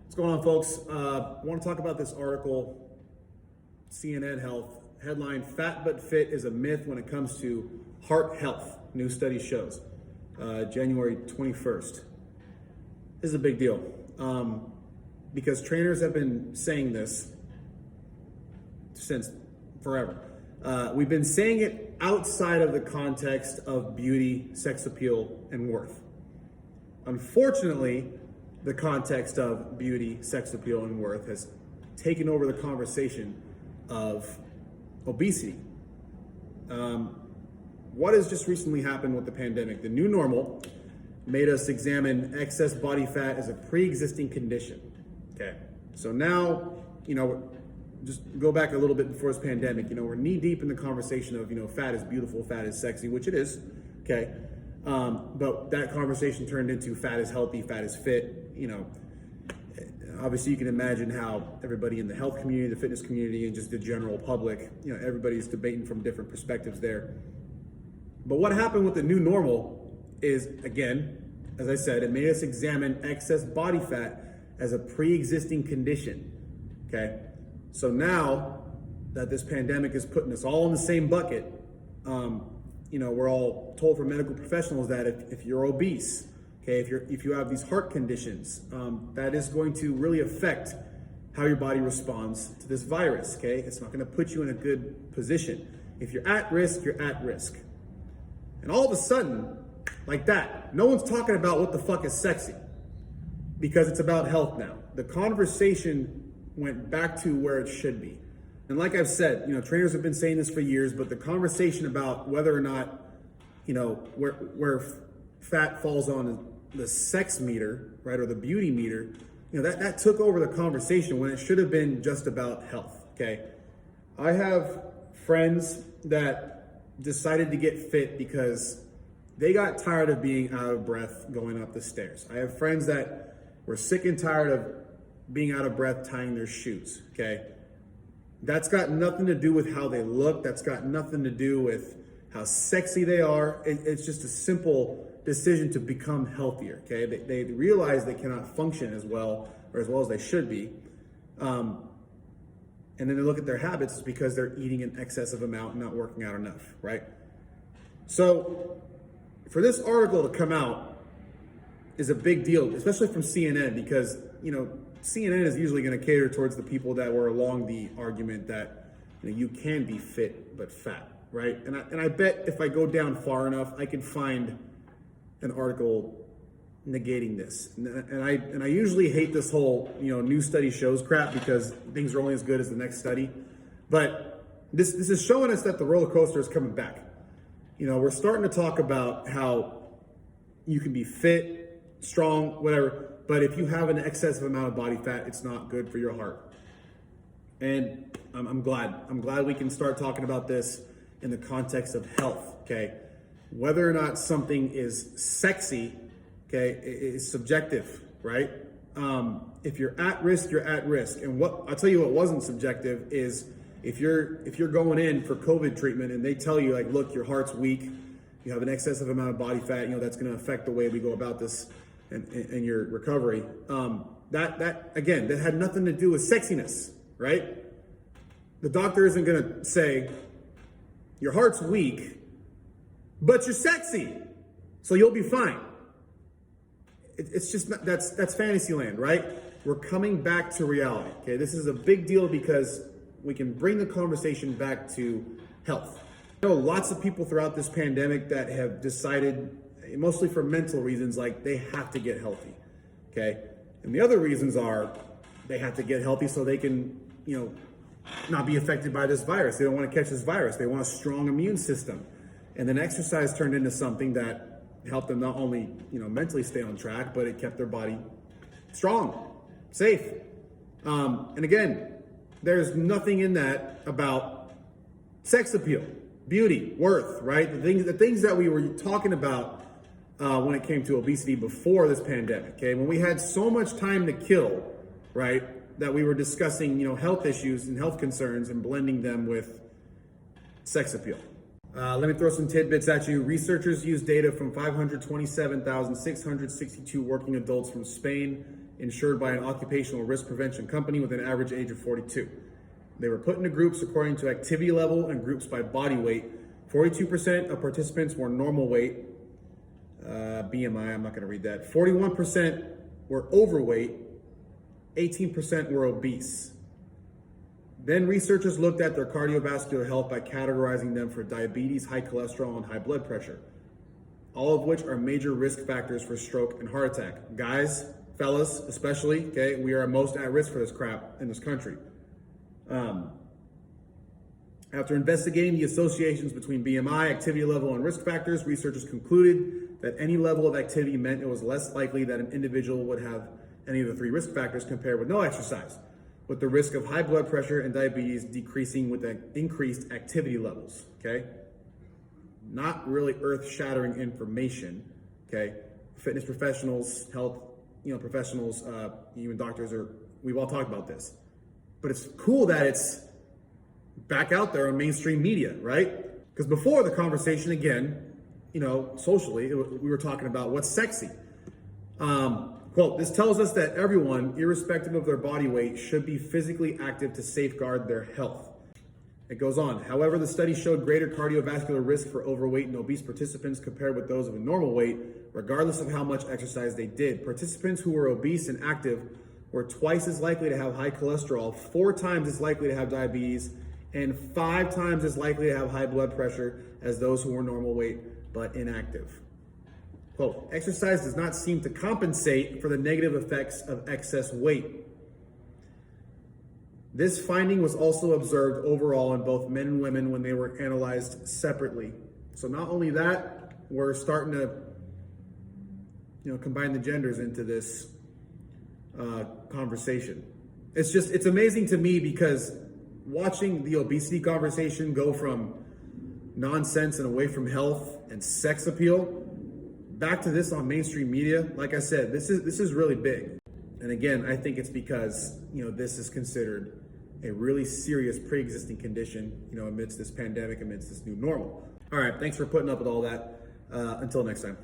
What's going on, folks? I want to talk about this article, CNN Health, headline, Fat But Fit is a Myth When It Comes to Heart Health, new study shows, January 21st. This is a big deal because trainers have been saying this since forever. We've been saying it outside of the context of beauty, sex appeal, and worth. Unfortunately, the context of beauty, sex appeal, and worth has taken over the conversation of obesity. What has just recently happened with the pandemic? The new normal made us examine excess body fat as a pre-existing condition. Okay, so now, just go back a little bit before this pandemic, we're knee deep in the conversation of, fat is beautiful, fat is sexy, which it is, okay? But that conversation turned into fat is healthy, fat is fit. Obviously you can imagine how everybody in the health community, the fitness community, and just the general public, everybody's debating from different perspectives there. But what happened with the new normal is, again, as I said, it made us examine excess body fat as a pre-existing condition, okay? So now that this pandemic is putting us all in the same bucket, we're all told from medical professionals that if you're obese, okay, if you have these heart conditions, that is going to really affect how your body responds to this virus, okay? It's not going to put you in a good position. If you're at risk, you're at risk. And all of a sudden, like that, no one's talking about what the fuck is sexy because it's about health now. The conversation went back to where it should be. And like I've said, trainers have been saying this for years, but the conversation about whether or not, where fat falls on the sex meter, right, or the beauty meter, that took over the conversation when it should have been just about health, okay? I have friends that decided to get fit because they got tired of being out of breath going up the stairs. I have friends that were sick and tired of being out of breath tying their shoes, okay? That's got nothing to do with how they look. That's got nothing to do with how sexy they are. It's just a simple decision to become healthier, okay? They realize they cannot function as well or as well as they should be. And then they look at their habits because they're eating an excessive amount and not working out enough, right? So for this article to come out is a big deal, especially from CNN, because, CNN is usually going to cater towards the people that were along the argument that you can be fit but fat, right? And I bet if I go down far enough, I can find an article negating this. And I usually hate this whole new study shows crap because things are only as good as the next study. But this is showing us that the roller coaster is coming back. We're starting to talk about how you can be fit, strong, whatever. But if you have an excessive amount of body fat, it's not good for your heart. And I'm glad we can start talking about this in the context of health, okay? Whether or not something is sexy, okay, is subjective, right? If you're at risk, you're at risk. And I'll tell you what wasn't subjective is if you're going in for COVID treatment and they tell you like, look, your heart's weak, you have an excessive amount of body fat, that's going to affect the way we go about this and your recovery. That again, that had nothing to do with sexiness, right? The doctor isn't going to say your heart's weak, but you're sexy, so you'll be fine. It's just not, that's fantasy land, right? We're coming back to reality. Okay, this is a big deal because we can bring the conversation back to health. I know lots of people throughout this pandemic that have decided, mostly for mental reasons, like they have to get healthy, okay? And the other reasons are they have to get healthy so they can, not be affected by this virus. They don't want to catch this virus. They want a strong immune system. And then exercise turned into something that helped them not only, mentally stay on track, but it kept their body strong, safe. And again, there's nothing in that about sex appeal, beauty, worth, right? The things that we were talking about when it came to obesity before this pandemic, okay? When we had so much time to kill, right? That we were discussing, health issues and health concerns and blending them with sex appeal. Let me throw some tidbits at you. Researchers used data from 527,662 working adults from Spain insured by an occupational risk prevention company with an average age of 42. They were put into groups according to activity level and groups by body weight. 42% of participants were normal weight, BMI, I'm not going to read that. 41% were overweight, 18% were obese. Then researchers looked at their cardiovascular health by categorizing them for diabetes, high cholesterol, and high blood pressure, all of which are major risk factors for stroke and heart attack. Guys, fellas, especially, okay, we are most at risk for this crap in this country. After investigating the associations between BMI, activity level, and risk factors, researchers concluded that any level of activity meant it was less likely that an individual would have any of the three risk factors compared with no exercise, with the risk of high blood pressure and diabetes decreasing with the increased activity levels, okay? Not really earth-shattering information, okay? Fitness professionals, health, professionals, even doctors, we've all talked about this. But it's cool that it's back out there on mainstream media, right? Because before the conversation, again, socially, we were talking about what's sexy. Quote, this tells us that everyone, irrespective of their body weight, should be physically active to safeguard their health. It goes on. However, the study showed greater cardiovascular risk for overweight and obese participants compared with those of a normal weight, regardless of how much exercise they did. Participants who were obese and active were twice as likely to have high cholesterol, 4 times as likely to have diabetes, and 5 times as likely to have high blood pressure as those who were normal weight but inactive. Quote, exercise does not seem to compensate for the negative effects of excess weight. This finding was also observed overall in both men and women when they were analyzed separately. So not only that, we're starting to combine the genders into this conversation. It's amazing to me because watching the obesity conversation go from nonsense and away from health and sex appeal back to this on mainstream media, like I said, this is really big. And again, I think it's because, this is considered a really serious pre-existing condition, amidst this pandemic, amidst this new normal. All right, thanks for putting up with all that. Until next time.